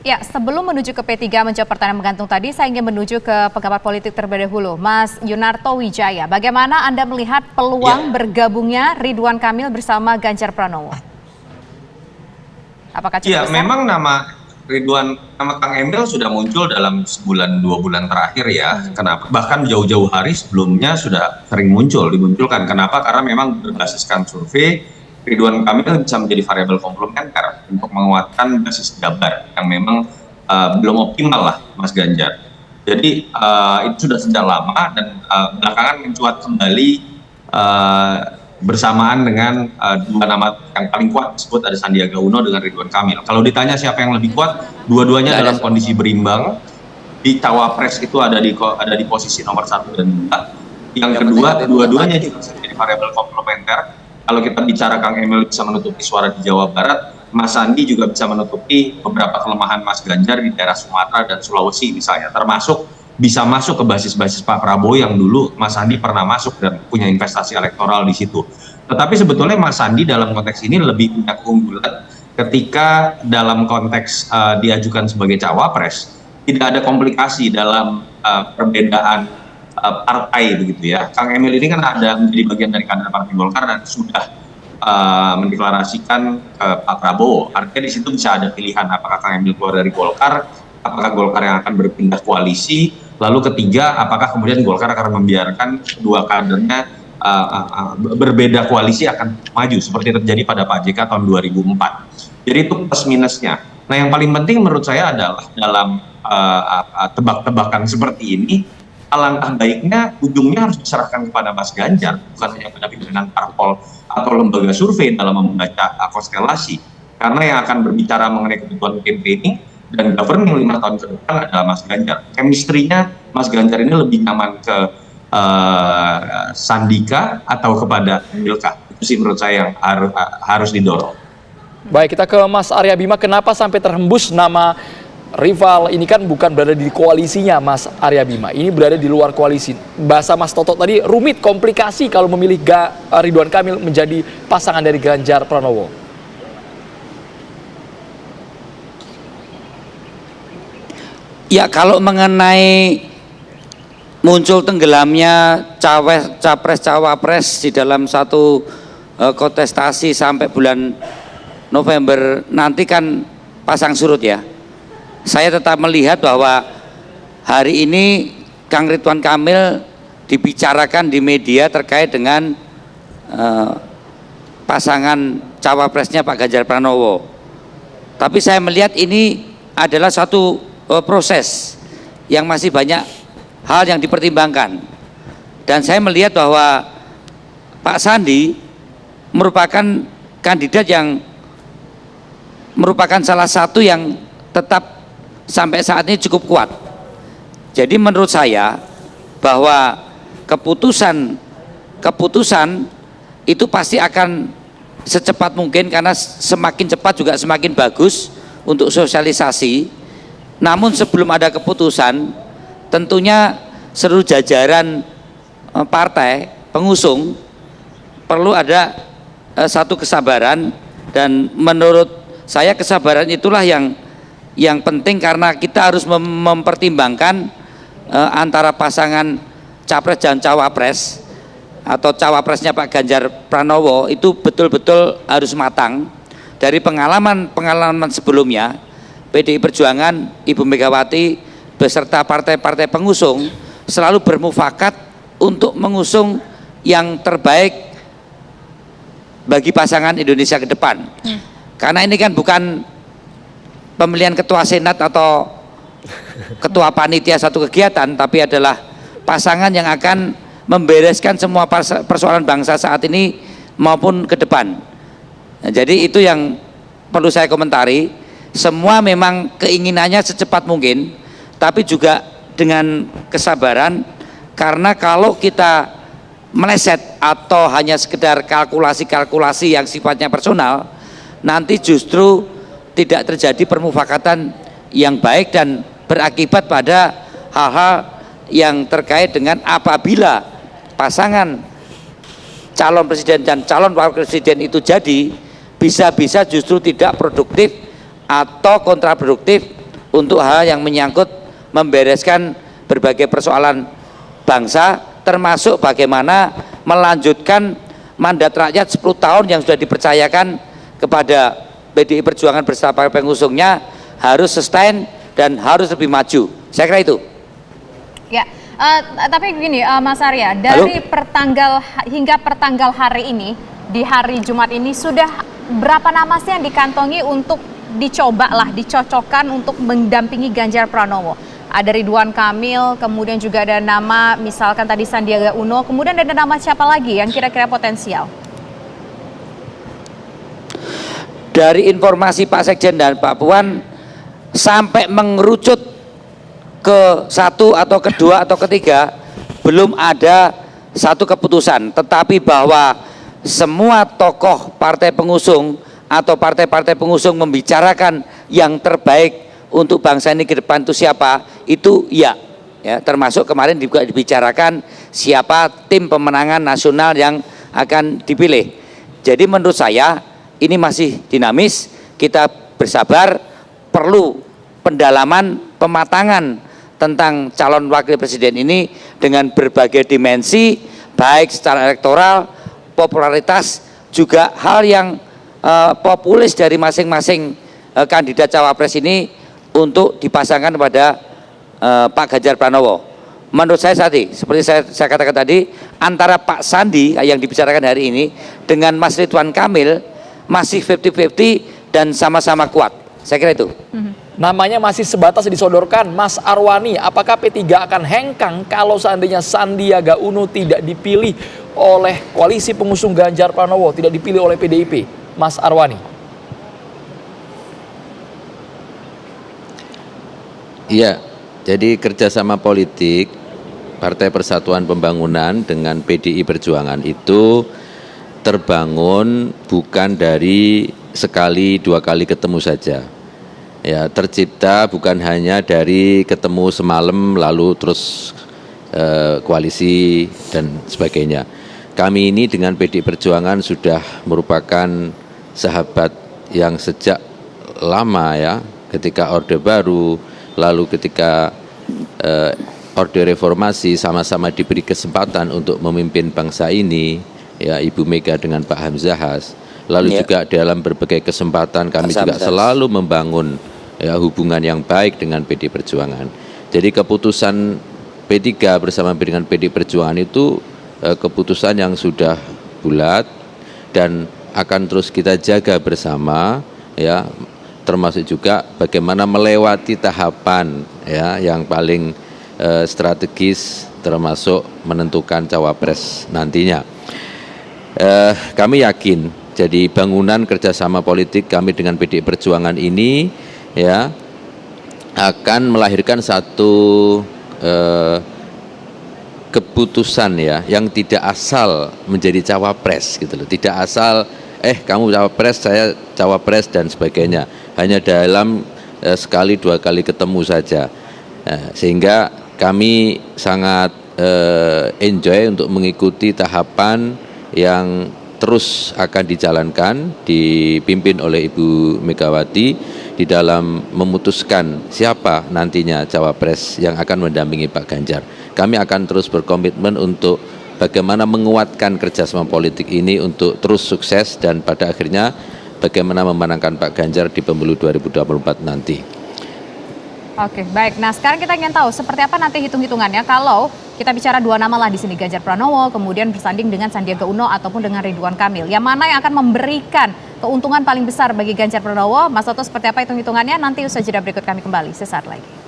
Ya, sebelum menuju ke P3 menjawab pertanyaan menggantung tadi, saya ingin menuju ke pengamat politik terlebih dahulu. Mas Yunarto Wijaya, bagaimana Anda melihat peluang bergabungnya Ridwan Kamil bersama Ganjar Pranowo? Apakah cukup besar? Memang nama Kang Emil sudah muncul dalam sebulan 2 bulan terakhir ya. Kenapa? Bahkan jauh-jauh hari sebelumnya sudah sering dimunculkan. Kenapa? Karena memang berbasiskan survei, Ridwan Kamil bisa menjadi variabel komplementer untuk menguatkan basis Jabar yang memang belum optimal lah, Mas Ganjar. Jadi itu sudah sejak lama dan belakangan mencuat kembali bersamaan dengan dua nama yang paling kuat disebut ada Sandiaga Uno dengan Ridwan Kamil. Kalau ditanya siapa yang lebih kuat, dua-duanya dalam kondisi berimbang. Di cawapres itu ada di posisi nomor 1 dan 2. Yang kedua, dua-duanya juga bisa menjadi variabel komplementer. Kalau kita bicara Kang Emil bisa menutupi suara di Jawa Barat, Mas Sandi juga bisa menutupi beberapa kelemahan Mas Ganjar di daerah Sumatera dan Sulawesi misalnya, termasuk bisa masuk ke basis-basis Pak Prabowo yang dulu Mas Sandi pernah masuk dan punya investasi elektoral di situ. Tetapi sebetulnya Mas Sandi dalam konteks ini lebih punya keunggulan ketika dalam konteks diajukan sebagai cawapres, tidak ada komplikasi dalam perbedaan partai begitu ya. Kang Emil ini kan ada menjadi bagian dari kader Partai Golkar dan sudah mendeklarasikan ke Pak Prabowo. Artinya di situ bisa ada pilihan apakah Kang Emil keluar dari Golkar, apakah Golkar yang akan berpindah koalisi, lalu ketiga apakah kemudian Golkar akan membiarkan kedua kadernya berbeda koalisi akan maju seperti terjadi pada Pak JK tahun 2004. Jadi itu plus minusnya. Nah yang paling penting menurut saya adalah dalam tebak-tebakan seperti ini, alangkah baiknya ujungnya harus diserahkan kepada Mas Ganjar, bukan hanya pada pimpinan parpol atau lembaga survei dalam membaca konstelasi. Karena yang akan berbicara mengenai kebutuhan campaigning dan governing 5 tahun ke depan adalah Mas Ganjar. Chemistry-nya Mas Ganjar ini lebih nyaman ke Sandika atau kepada Milka. Itu sih menurut saya yang harus didorong. Baik, kita ke Mas Arya Bima. Kenapa sampai terhembus nama rival ini? Kan bukan berada di koalisinya Mas Arya Bima, ini berada di luar koalisi. Bahasa Mas Toto tadi rumit, komplikasi kalau memilih Ridwan Kamil menjadi pasangan dari Ganjar Pranowo. Ya, kalau mengenai muncul tenggelamnya capres cawapres di dalam satu kontestasi sampai bulan November nanti kan pasang surut ya. Saya tetap melihat bahwa hari ini Kang Ridwan Kamil dibicarakan di media terkait dengan pasangan cawapresnya Pak Ganjar Pranowo. Tapi saya melihat ini adalah satu proses yang masih banyak hal yang dipertimbangkan. Dan saya melihat bahwa Pak Sandi merupakan kandidat yang merupakan salah satu yang tetap sampai saat ini cukup kuat. Jadi menurut saya bahwa keputusan itu pasti akan secepat mungkin, karena semakin cepat juga semakin bagus untuk sosialisasi. Namun sebelum ada keputusan, tentunya seluruh jajaran partai pengusung perlu ada satu kesabaran, dan menurut saya kesabaran itulah yang penting, karena kita harus mempertimbangkan antara pasangan capres dan cawapres atau cawapresnya Pak Ganjar Pranowo itu betul-betul harus matang. Dari pengalaman sebelumnya, PDI Perjuangan, Ibu Megawati beserta partai-partai pengusung selalu bermufakat untuk mengusung yang terbaik bagi pasangan Indonesia ke depan. Karena ini kan bukan pemilihan ketua senat atau ketua panitia satu kegiatan, tapi adalah pasangan yang akan membereskan semua persoalan bangsa saat ini maupun ke depan. Nah, jadi itu yang perlu saya komentari. Semua memang keinginannya secepat mungkin, tapi juga dengan kesabaran, karena kalau kita meleset atau hanya sekedar kalkulasi-kalkulasi yang sifatnya personal, nanti justru tidak terjadi permufakatan yang baik dan berakibat pada hal-hal yang terkait dengan apabila pasangan calon presiden dan calon wakil presiden itu jadi, bisa-bisa justru tidak produktif atau kontraproduktif untuk hal yang menyangkut membereskan berbagai persoalan bangsa, termasuk bagaimana melanjutkan mandat rakyat 10 tahun yang sudah dipercayakan kepada PDI Perjuangan bersama pengusungnya harus sustain dan harus lebih maju. Saya kira itu. Ya, tapi begini Mas Arya, dari hingga pertanggal hari ini, di hari Jumat ini sudah berapa nama sih yang dikantongi untuk dicocokkan untuk mendampingi Ganjar Pranowo? Ada Ridwan Kamil, kemudian juga ada nama misalkan tadi Sandiaga Uno, kemudian ada nama siapa lagi yang kira-kira potensial? Dari informasi Pak Sekjen dan Pak Puan sampai mengerucut ke satu atau kedua atau ketiga belum ada satu keputusan, tetapi bahwa semua tokoh partai pengusung atau partai-partai pengusung membicarakan yang terbaik untuk bangsa ini ke depan itu siapa, itu ya termasuk kemarin juga dibicarakan siapa tim pemenangan nasional yang akan dipilih. Jadi menurut saya ini masih dinamis, kita bersabar, perlu pendalaman, pematangan tentang calon wakil presiden ini dengan berbagai dimensi, baik secara elektoral, popularitas, juga hal yang populis dari masing-masing kandidat cawapres ini untuk dipasangkan kepada Pak Ganjar Pranowo. Menurut saya tadi, seperti saya katakan tadi, antara Pak Sandi yang dibicarakan hari ini dengan Mas Ridwan Kamil masih 50-50 dan sama-sama kuat. Saya kira itu. Namanya masih sebatas disodorkan. Mas Arwani, apakah P3 akan hengkang kalau seandainya Sandiaga Uno tidak dipilih oleh koalisi pengusung Ganjar Pranowo, tidak dipilih oleh PDIP? Mas Arwani. Iya, jadi kerjasama politik Partai Persatuan Pembangunan dengan PDI Perjuangan itu terbangun bukan dari sekali dua kali ketemu saja. Ya, tercipta bukan hanya dari ketemu semalam lalu terus koalisi dan sebagainya. Kami ini dengan PDI Perjuangan sudah merupakan sahabat yang sejak lama ya, ketika Orde Baru, lalu ketika Orde Reformasi sama-sama diberi kesempatan untuk memimpin bangsa ini, ya Ibu Mega dengan Pak Hamzahas. Lalu juga dalam berbagai kesempatan kami juga selalu membangun ya hubungan yang baik dengan PDI Perjuangan. Jadi keputusan P3 bersama dengan PDI Perjuangan itu keputusan yang sudah bulat dan akan terus kita jaga bersama ya, termasuk juga bagaimana melewati tahapan ya yang paling strategis termasuk menentukan cawapres nantinya. Kami yakin jadi bangunan kerjasama politik kami dengan PDI Perjuangan ini ya akan melahirkan satu keputusan ya yang tidak asal menjadi cawapres gitu loh, tidak asal kamu cawapres saya cawapres dan sebagainya, hanya dalam sekali dua kali ketemu saja. Sehingga kami sangat enjoy untuk mengikuti tahapan yang terus akan dijalankan, dipimpin oleh Ibu Megawati di dalam memutuskan siapa nantinya cawapres yang akan mendampingi Pak Ganjar. Kami akan terus berkomitmen untuk bagaimana menguatkan kerjasama politik ini untuk terus sukses dan pada akhirnya bagaimana memenangkan Pak Ganjar di pemilu 2024 nanti. Oke, baik. Nah, sekarang kita ingin tahu seperti apa nanti hitung-hitungannya kalau kita bicara dua nama lah di sini, Ganjar Pranowo, kemudian bersanding dengan Sandiaga Uno ataupun dengan Ridwan Kamil. Yang mana yang akan memberikan keuntungan paling besar bagi Ganjar Pranowo? Mas Toto, seperti apa hitung-hitungannya? Nanti usai jeda berikut kami kembali sesaat lagi.